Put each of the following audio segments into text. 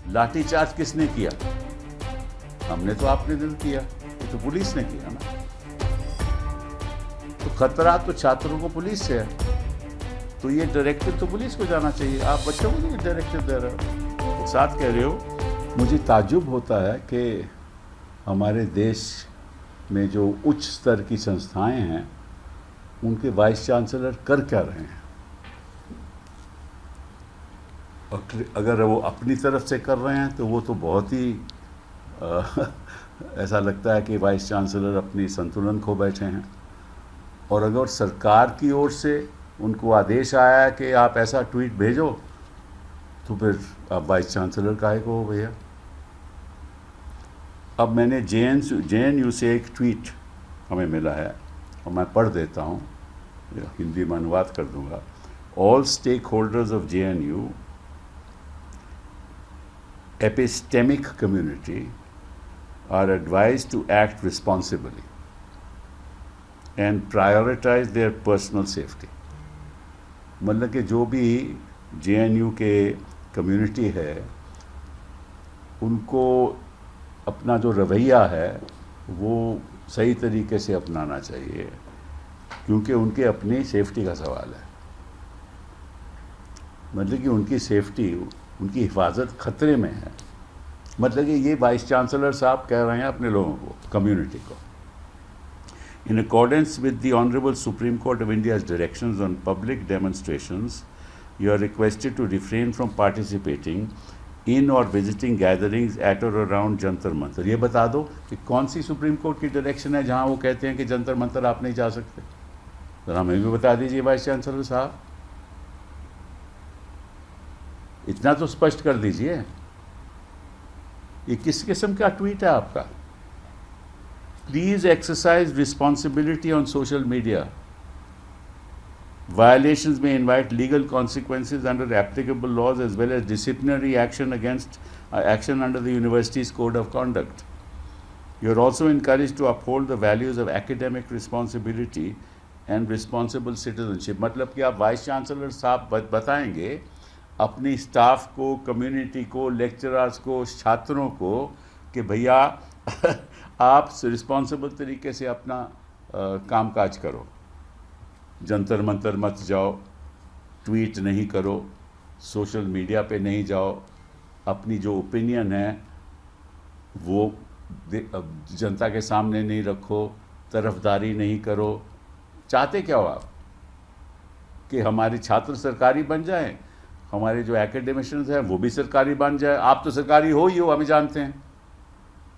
लाठीचार्ज किसने किया? हमने तो आपने दिन किया, ये तो पुलिस ने किया ना। तो खतरा तो छात्रों को पुलिस से है, तो ये डायरेक्टिव तो पुलिस को जाना चाहिए। आप बच्चों को नहीं डायरेक्टिव दे रहे हो, साथ कह रहे हो। मुझे ताज्जुब होता है कि हमारे देश में जो उच्च स्तर की संस्थाएं हैं उनके वाइस चांसलर कर क्या रहे हैं। अगर वो अपनी तरफ से कर रहे हैं तो वो तो बहुत ही ऐसा लगता है कि वाइस चांसलर अपनी संतुलन खो बैठे हैं। और अगर सरकार की ओर से उनको आदेश आया है कि आप ऐसा ट्वीट भेजो, तो फिर आप वाइस चांसलर काहे को हो भैया। अब मैंने JNU से एक ट्वीट हमें मिला है और मैं पढ़ देता हूँ, हिंदी में अनुवाद कर दूंगा। All stakeholders of JNU epistemic community are advised to act responsibly and prioritize their personal safety। मतलब कि जो भी JNU के कम्युनिटी है उनको अपना जो रवैया है वो सही तरीके से अपनाना चाहिए, क्योंकि उनके अपनी सेफ्टी का सवाल है। मतलब कि उनकी सेफ्टी, उनकी हिफाजत खतरे में है। मतलब कि ये वाइस चांसलर साहब कह रहे हैं अपने लोगों को, कम्युनिटी को। In accordance with the honourable supreme court of India's directions on public demonstrations, you are requested to refrain from participating in और विजिटिंग गैदरिंग्स एट और अराउंड जंतर मंतर। ये बता दो कि कौन सी सुप्रीम कोर्ट की डायरेक्शन है जहाँ वो कहते हैं कि जंतर मंतर आप नहीं जा सकते। तो हमें भी बता दीजिए वाइस चांसलर साहब, इतना तो स्पष्ट कर दीजिए। ये किस किस्म का ट्वीट है आपका? Please exercise responsibility on social media. Violations may invite legal consequences under applicable laws as well as disciplinary action action under the university's code of conduct. You are also encouraged to uphold the values of academic responsibility and responsible citizenship। मतलब कि आप vice chancellor साहब बताएंगे अपनी staff को, community को, lecturers को, छात्रों को कि भैया आप रिस्पॉन्सिबल तरीके से अपना कामकाज करो, जंतर मंतर मत जाओ, ट्वीट नहीं करो, सोशल मीडिया पे नहीं जाओ, अपनी जो ओपिनियन है वो जनता के सामने नहीं रखो, तरफदारी नहीं करो। चाहते क्या हो आप? कि हमारे छात्र सरकारी बन जाएं, हमारे जो एकेडमिशियंस हैं वो भी सरकारी बन जाए। आप तो सरकारी हो ही हो, हमें जानते हैं।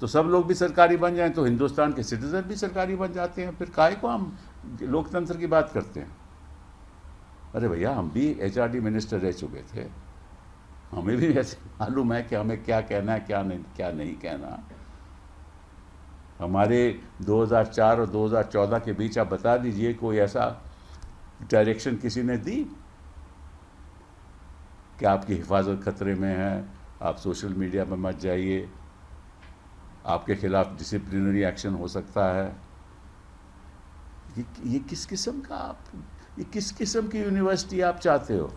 तो सब लोग भी सरकारी बन जाएं तो हिंदुस्तान के सिटीजन भी सरकारी बन जाते हैं। फिर काहे को हम लोकतंत्र की बात करते हैं? अरे भैया, हम भी HRD मिनिस्टर रह चुके थे, हमें भी ऐसे मालूम है कि हमें क्या कहना है, क्या नहीं कहना। हमारे 2004 और 2014 के बीच आप बता दीजिए कोई ऐसा डायरेक्शन किसी ने दी कि आपकी हिफाजत खतरे में है, आप सोशल मीडिया पर मत जाइए, आपके खिलाफ डिसिप्लिनरी एक्शन हो सकता है। ये किस किस्म का ये किस किस्म की यूनिवर्सिटी आप चाहते हो?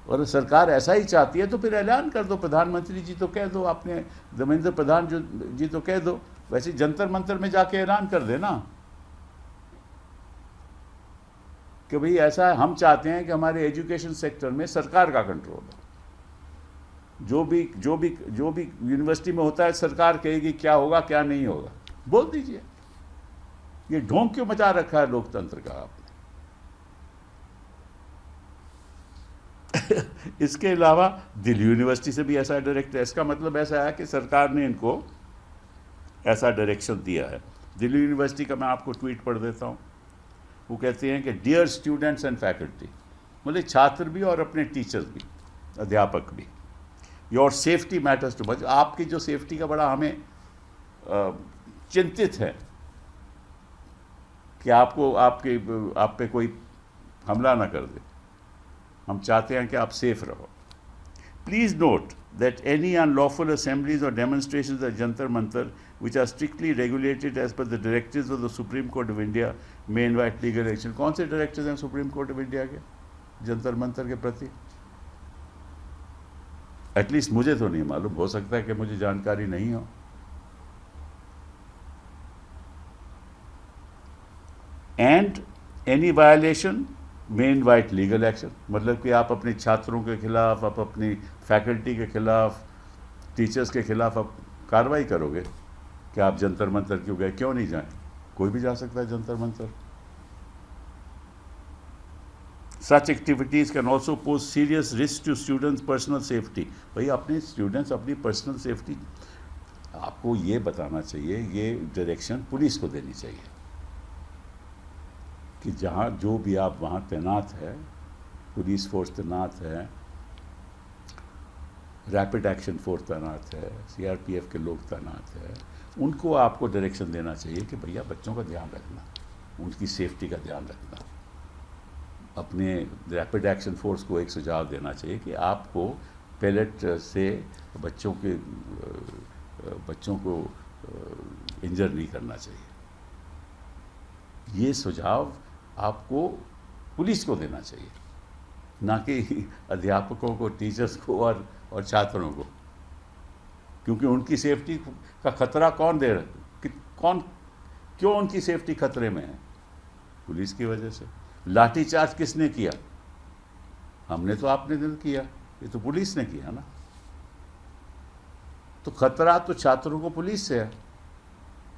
और सरकार ऐसा ही चाहती है तो फिर ऐलान कर दो, प्रधानमंत्री जी तो कह दो, आपने धर्मेंद्र प्रधान जी तो कह दो, वैसे जंतर मंतर में जाके ऐलान कर देना कि भाई ऐसा है, हम चाहते हैं कि हमारे एजुकेशन सेक्टर में सरकार का कंट्रोल हो। जो भी यूनिवर्सिटी में होता है सरकार कहेगी क्या होगा क्या नहीं होगा, बोल दीजिए। ये ढोंग क्यों मचा रखा है लोकतंत्र का आपने? इसके अलावा दिल्ली यूनिवर्सिटी से भी ऐसा डायरेक्ट है। इसका मतलब ऐसा है कि सरकार ने इनको ऐसा डायरेक्शन दिया है। दिल्ली यूनिवर्सिटी का मैं आपको ट्वीट पढ़ देता हूँ। वो कहते हैं कि डियर स्टूडेंट्स एंड फैकल्टी, मतलब छात्र भी और अपने टीचर्स भी, अध्यापक भी, your safety matters too much. आपकी जो सेफ्टी का बड़ा हमें चिंतित है कि आप पे कोई हमला ना कर दे। हम चाहते हैं कि आप सेफ रहो। Please note that any unlawful assemblies और demonstrations at Jantar Mantar which are strictly regulated as per the directives of the Supreme Court of India may invite legal action। कौन से डायरेक्टर्स हैं सुप्रीम कोर्ट ऑफ इंडिया के जंतर मंतर के प्रति? At least मुझे तो नहीं मालूम, हो सकता है कि मुझे जानकारी नहीं हो। And any violation may invite legal action, मतलब कि आप अपने छात्रों के खिलाफ, आप अपनी फैकल्टी के खिलाफ, टीचर्स के खिलाफ आप कार्रवाई करोगे कि आप जंतर मंतर क्यों गए, क्यों नहीं जाएं? कोई भी जा सकता है Jantar Mantar. Such activities can also pose serious risk to students' personal safety। भाई अपने स्टूडेंट्स अपनी पर्सनल सेफ्टी आपको ये बताना चाहिए, ये डायरेक्शन पुलिस को देनी चाहिए कि जहाँ जो भी आप वहाँ तैनात है, पुलिस फोर्स तैनात है, रैपिड एक्शन फोर्स तैनात है, सीआरपीएफ के लोग तैनात है, उनको आपको डायरेक्शन देना चाहिए कि भैया बच्चों का ध्यान रखना, उनकी सेफ्टी का ध्यान रखना। अपने रैपिड एक्शन फोर्स को एक सुझाव देना चाहिए कि आपको पैलेट से बच्चों को इंजर नहीं करना चाहिए। ये सुझाव आपको पुलिस को देना चाहिए, ना कि अध्यापकों को, टीचर्स को और छात्रों को, क्योंकि उनकी सेफ्टी का खतरा कौन दे रहा है, क्यों उनकी सेफ्टी खतरे में है? पुलिस की वजह से। लाठीचार्ज किसने किया? हमने तो, आपने नहीं किया, ये तो पुलिस ने किया ना। तो खतरा तो छात्रों को पुलिस से है,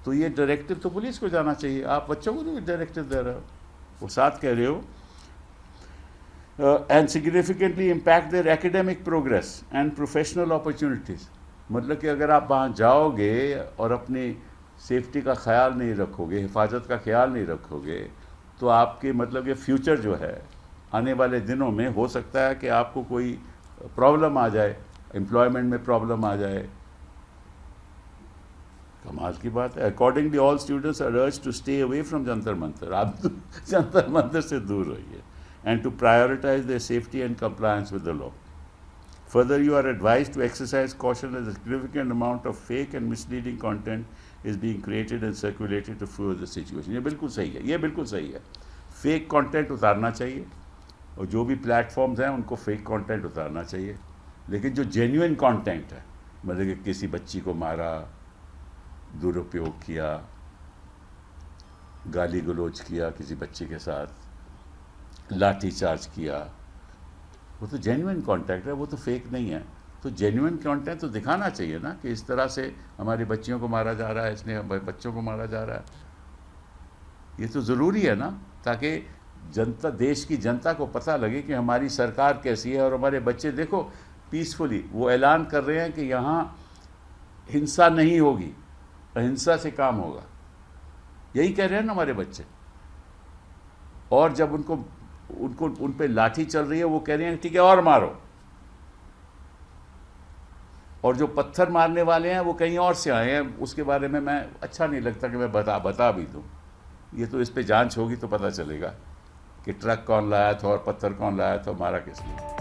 तो ये डायरेक्टिव तो पुलिस को जाना चाहिए। आप बच्चों को तो डायरेक्टिव दे रहे हो, वो साथ कह रहे हो and significantly impact their academic progress and professional opportunities. मतलब कि अगर आप वहाँ जाओगे और अपनी सेफ्टी का ख्याल नहीं रखोगे, हिफाजत का ख्याल नहीं रखोगे, तो आपके मतलब ये फ्यूचर जो है, आने वाले दिनों में हो सकता है कि आपको कोई प्रॉब्लम आ जाए, एम्प्लॉयमेंट में प्रॉब्लम आ जाए। कमाल की बात है। Accordingly all students are urged to stay away from Jantar Mantar. आप जंतर मंतर से दूर रहिए and to prioritize their safety and compliance with the law. Further, you are advised to exercise caution as a significant amount of fake and misleading content is being created and circulated to further the situation। ये बिल्कुल सही है, ये बिल्कुल सही है। Fake content उतारना चाहिए, और जो भी प्लेटफॉर्म्स हैं उनको फेक कंटेंट उतारना चाहिए, लेकिन जो जेन्युइन कंटेंट है, मतलब कि किसी बच्ची को मारा, दुरुपयोग किया, गाली गलौज किया किसी बच्चे के साथ, लाठीचार्ज किया, वो तो जेन्युइन कंटेंट है, वो तो फेक नहीं है। तो जेन्युइन कंटेंट तो दिखाना चाहिए ना कि इस तरह से हमारी बच्चियों को मारा जा रहा है, इसने बच्चों को मारा जा रहा है। ये तो ज़रूरी है ना, ताकि जनता, देश की जनता को पता लगे कि हमारी सरकार कैसी है। और हमारे बच्चे देखो पीसफुली वो ऐलान कर रहे हैं कि यहाँ हिंसा नहीं होगी, अहिंसा से काम होगा, यही कह रहे हैं ना हमारे बच्चे। और जब उन पे लाठी चल रही है, वो कह रहे हैं ठीक है और मारो। और जो पत्थर मारने वाले हैं वो कहीं और से आए हैं, उसके बारे में मैं अच्छा नहीं लगता कि मैं बता भी दूँ। ये तो इस पे जांच होगी तो पता चलेगा कि ट्रक कौन लाया था और पत्थर कौन लाया था, मारा किस लिए।